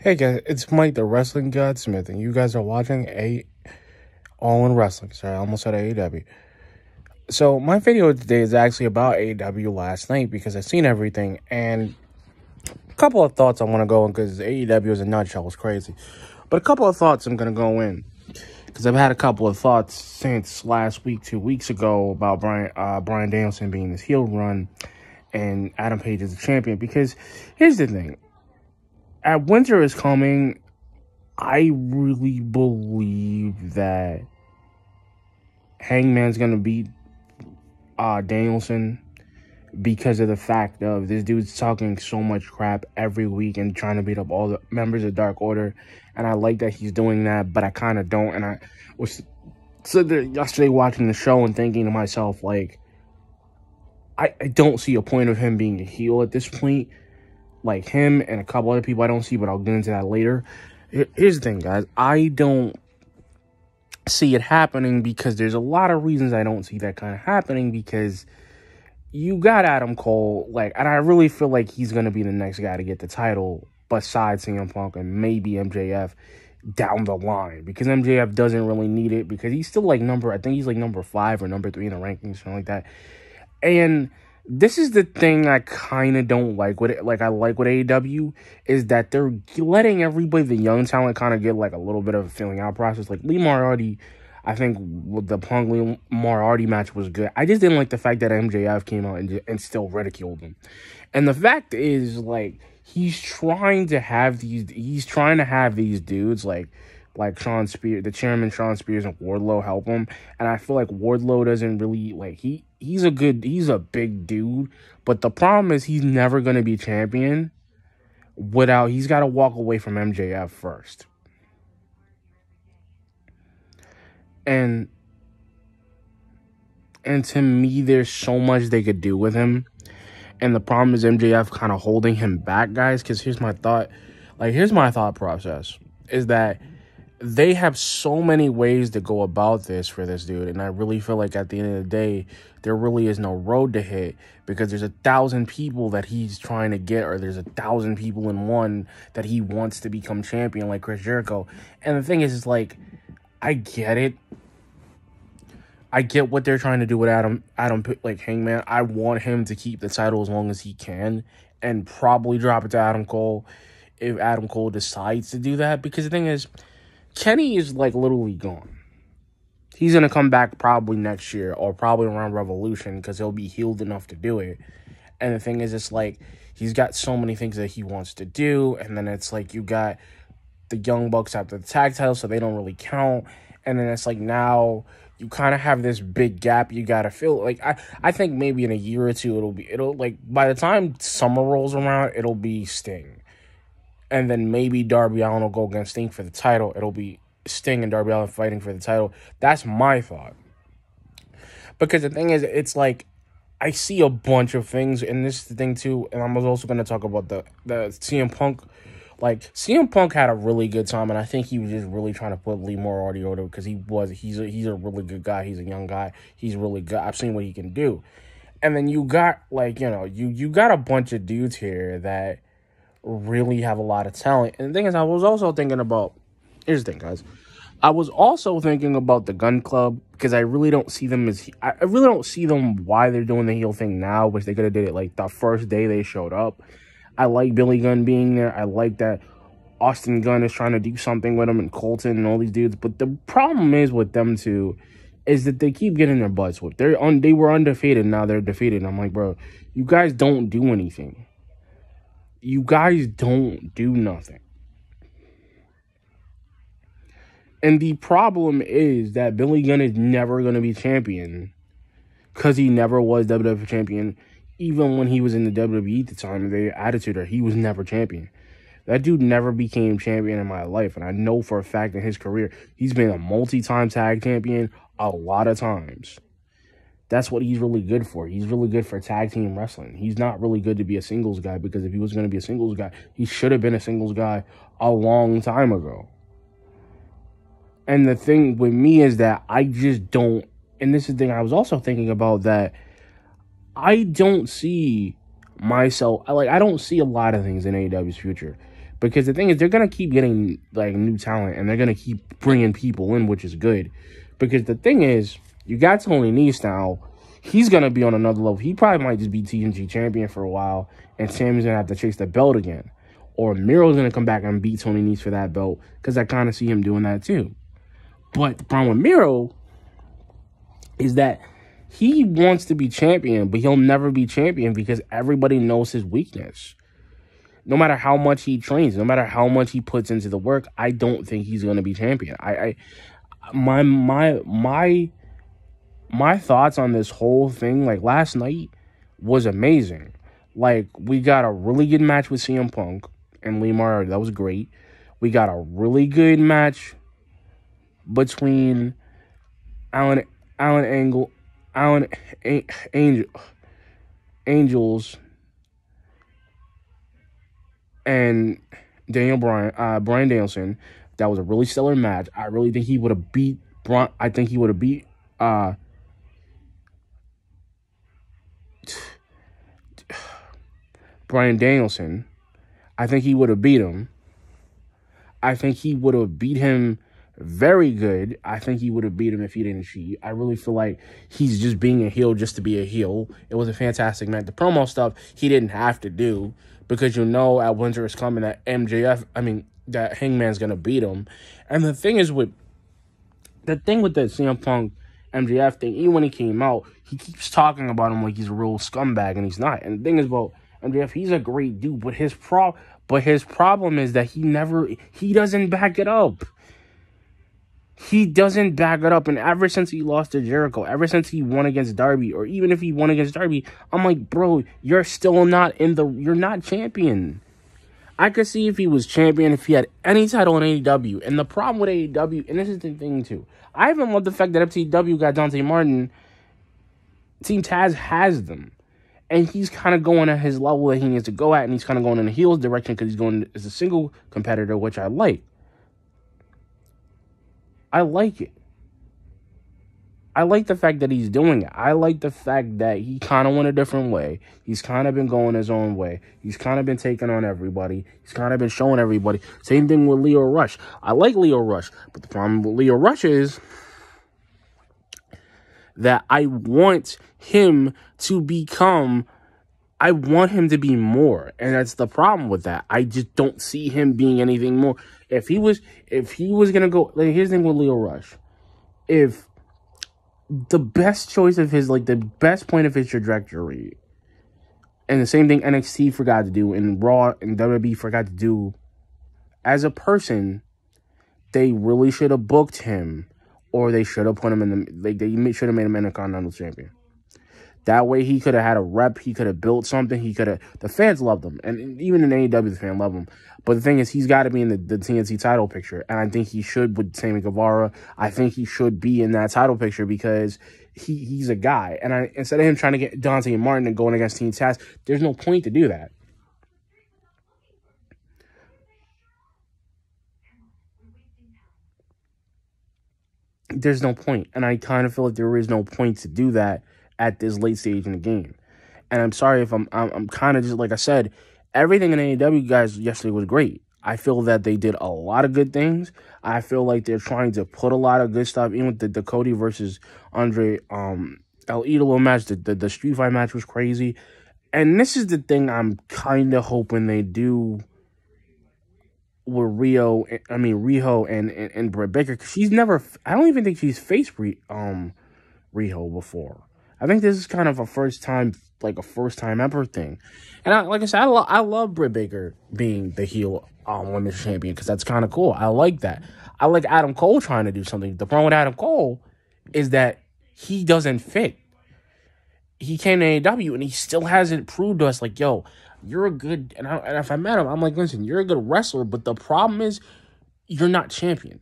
Hey guys, it's Mike the Wrestling Godsmith, and you guys are watching All in Wrestling. Sorry, I almost said AEW. So my video today is actually about AEW last night because I've seen everything, and a couple of thoughts I want to go in because AEW as a nutshell was crazy. But a couple of thoughts I'm going to go in because I've had a couple of thoughts since last week, 2 weeks ago, about Bryan Danielson being this heel run and Adam Page as the champion. Because here's the thing. At Winter is Coming, I really believe that Hangman's going to beat Danielson because of the fact of this dude's talking so much crap every week and trying to beat up all the members of Dark Order. And I like that he's doing that, but I kind of don't. And I was sitting there yesterday watching the show and thinking to myself, like, I don't see a point of him being a heel at this point. Like him and a couple other people I don't see, but I'll get into that later. Here's the thing, guys. I don't see it happening because there's a lot of reasons I don't see that kind of happening, because you got Adam Cole, and I really feel like he's going to be the next guy to get the title besides CM Punk and maybe MJF down the line, because MJF doesn't really need it because he's still I think he's number 5 or number 3 in the rankings, something like that. And this is the thing I kind of don't like with it. I like with AEW is that they're letting everybody, the young talent, kind of get a little bit of a feeling out process. Like Lee Moriarty, I think the Punk Lee Moriarty match was good. I just didn't like the fact that MJF came out and still ridiculed him. And the fact is, he's trying to have these dudes like Sean Spears, the chairman Sean Spears and Wardlow help him. And I feel like Wardlow doesn't really, he's a big dude. But the problem is he's never going to be champion he's got to walk away from MJF first. And to me, there's so much they could do with him. And the problem is MJF kind of holding him back, guys. Because here's my thought process, is that they have so many ways to go about this for this dude. And I really feel like at the end of the day, there really is no road to hit, because there's 1,000 people that he's trying to get, or there's 1,000 people in one that he wants to become champion, like Chris Jericho. And the thing is I get it. I get what they're trying to do with Adam Hangman. I want him to keep the title as long as he can and probably drop it to Adam Cole if Adam Cole decides to do that. Because the thing is, Kenny is literally gone. He's going to come back probably next year or probably around Revolution because he'll be healed enough to do it. And the thing is, it's he's got so many things that he wants to do. And then it's you got the Young Bucks after the tag title, so they don't really count. And then it's now you kind of have this big gap you got to fill. I think maybe in a year or two, it'll by the time summer rolls around, it'll be Sting. And then maybe Darby Allin will go against Sting for the title. It'll be Sting and Darby Allin fighting for the title. That's my thought. Because the thing is, it's I see a bunch of things, and this is the thing too, and I'm also going to talk about the CM Punk. CM Punk had a really good time, and I think he was just really trying to put Lee Moriarty over because he's a really good guy. He's a young guy. He's really good. I've seen what he can do. And then you got you got a bunch of dudes here that really have a lot of talent. And the thing is, I was also thinking about, here's the thing, guys. I was also thinking about the Gun Club, because I really don't see them why they're doing the heel thing now, which they could have did it the first day they showed up. I like Billy Gunn being there. I like that Austin Gunn is trying to do something with him and Colton and all these dudes. But the problem is with them two is that they keep getting their butts whipped. They were undefeated. Now they're defeated. And I'm like, bro, you guys don't do anything. You guys don't do nothing. And the problem is that Billy Gunn is never going to be champion because he never was WWE champion. Even when he was in the WWE at the time, the Attitude Era, he was never champion. That dude never became champion in my life. And I know for a fact in his career, he's been a multi-time tag champion a lot of times. That's what he's really good for. He's really good for tag team wrestling. He's not really good to be a singles guy, because if he was going to be a singles guy, he should have been a singles guy a long time ago. And the thing with me is that I just don't, and this is the thing I was also thinking about, that I don't see myself, I don't see a lot of things in AEW's future, Because the thing is, they're going to keep getting, like, new talent, and they're going to keep bringing people in, which is good. Because the thing is, you got Tony Nese now. He's going to be on another level. He probably might just be TNG champion for a while, and Sammy's going to have to chase the belt again. Or Miro's going to come back and beat Tony Nese for that belt, because I kind of see him doing that too. But the problem with Miro is that he wants to be champion, but he'll never be champion because everybody knows his weakness. No matter how much he trains, no matter how much he puts into the work, I don't think he's going to be champion. My thoughts on this whole thing, like, last night was amazing. Like, we got a really good match with CM Punk and Lee Moriarty. That was great. We got a really good match between Angels and Brian Danielson. That was a really stellar match. I really think he would have beat Brian Danielson. I think he would have beat him. I think he would have beat him very good. I think he would have beat him if he didn't cheat. I really feel like he's just being a heel just to be a heel. It was a fantastic match. The promo stuff he didn't have to do because at Winter is Coming that that Hangman's going to beat him. And the thing with the CM Punk MJF thing, even when he came out, he keeps talking about him like he's a real scumbag, and he's not. And the thing is about MJF, he's a great dude, but his problem is that he doesn't back it up. He doesn't back it up, and ever since he lost to Jericho, ever since he won against Darby, or even if he won against Darby, I'm like, bro, you're still not you're not champion. I could see if he was champion, if he had any title in AEW. And the problem with AEW, and this is the thing too, I even love the fact that FTW got Dante Martin. Team Taz has them. And he's kind of going at his level that he needs to go at, and he's kind of going in the heels direction because he's going as a single competitor, which I like. I like it. I like the fact that he's doing it. I like the fact that he kind of went a different way. He's kind of been going his own way. He's kind of been taking on everybody. He's kind of been showing everybody. Same thing with Leo Rush. I like Leo Rush, but the problem with Leo Rush is that I want him to be more. And that's the problem with that. I just don't see him being anything more. If he was going to go, like, here's the thing with Leo Rush. If the best choice of his, like, the best point of his trajectory, and the same thing NXT forgot to do, and Raw and WWE forgot to do, as a person, they really should have booked him, or they should have put him in they should have made him Intercontinental Champion. That way he could have had a rep, he could have built something, the fans loved him, and even in AEW, the fans love him. But the thing is, he's got to be in the TNT title picture, and I think he should with Sammy Guevara. I think he should be in that title picture because he's a guy. And instead of him trying to get Dante Martin and going against Team Taz, there's no point to do that. There's no point, and I kind of feel like there is no point to do that at this late stage in the game. And I'm sorry if I'm kind of just, like I said, everything in AEW, guys, yesterday was great. I feel that they did a lot of good things. I feel like they're trying to put a lot of good stuff, even with the Cody versus Andre El Idolo match. The Street Fight match was crazy. And this is the thing I'm kind of hoping they do with Riho and Britt Baker. Cause I don't even think she's faced Riho before. I think this is kind of a first time ever thing. And like I said, I love Britt Baker being the heel women's champion because that's kind of cool. I like that. I like Adam Cole trying to do something. The problem with Adam Cole is that he doesn't fit. He came to AEW and he still hasn't proved to us, like, yo, you're a good... And if I met him, I'm like, listen, you're a good wrestler, but the problem is you're not champion.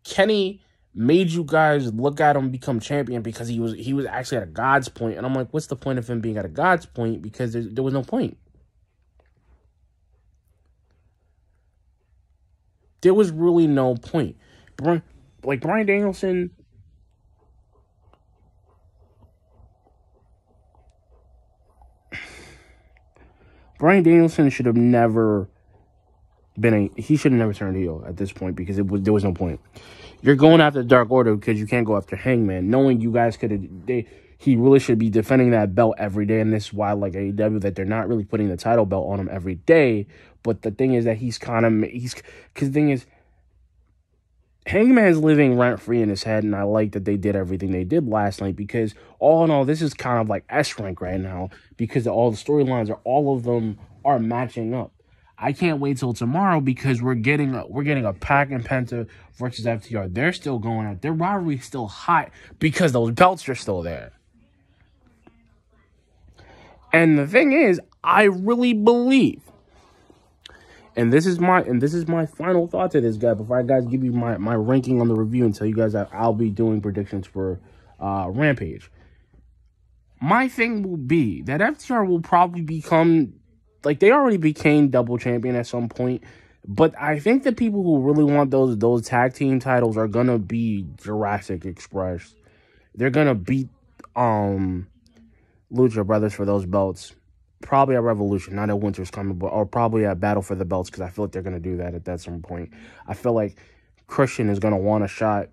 Kenny made you guys look at him become champion because he was actually at a God's point. And I'm like, what's the point of him being at a God's point? Because there was no point. There was really no point. Like Brian Danielson... Brian Danielson should have never he should have never turned heel at this point because there was no point. You're going after the Dark Order because you can't go after Hangman, knowing you guys could have. He really should be defending that belt every day, and this is why, like AEW, that they're not really putting the title belt on him every day. But the thing is that because the thing is, Hangman's living rent free in his head, and I like that they did everything they did last night because all in all, this is kind of like S rank right now because all the storylines all of them are matching up. I can't wait till tomorrow because we're getting a Pac and Penta versus FTR. They're still going out. Their rivalry is still hot because those belts are still there. And the thing is, I really believe, and this is my final thought to this guy before I guys give you my ranking on the review and tell you guys that I'll be doing predictions for Rampage. My thing will be that FTR will probably become, like, they already became double champion at some point, but I think the people who really want those tag team titles are gonna be Jurassic Express. They're gonna beat Lucha Brothers for those belts. Probably at Revolution, not at Winter's Coming, or probably at Battle for the Belts, because I feel like they're going to do that at that some point. I feel like Christian is going to want a shot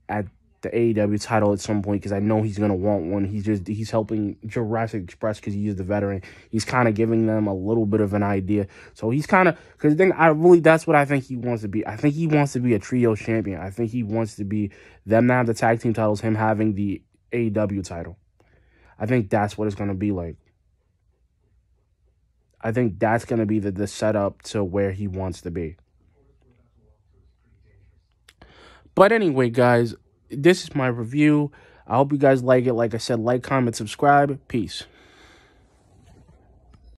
at the AEW title at some point, because I know he's going to want one. He's helping Jurassic Express because he is the veteran. He's kind of giving them a little bit of an idea. So he's kind of, because the thing, that's what I think he wants to be. I think he wants to be a trio champion. I think he wants to be them not have the tag team titles, him having the AEW title. I think that's what it's going to be like. I think that's going to be the setup to where he wants to be. But anyway, guys, this is my review. I hope you guys like it. Like I said, like, comment, subscribe. Peace.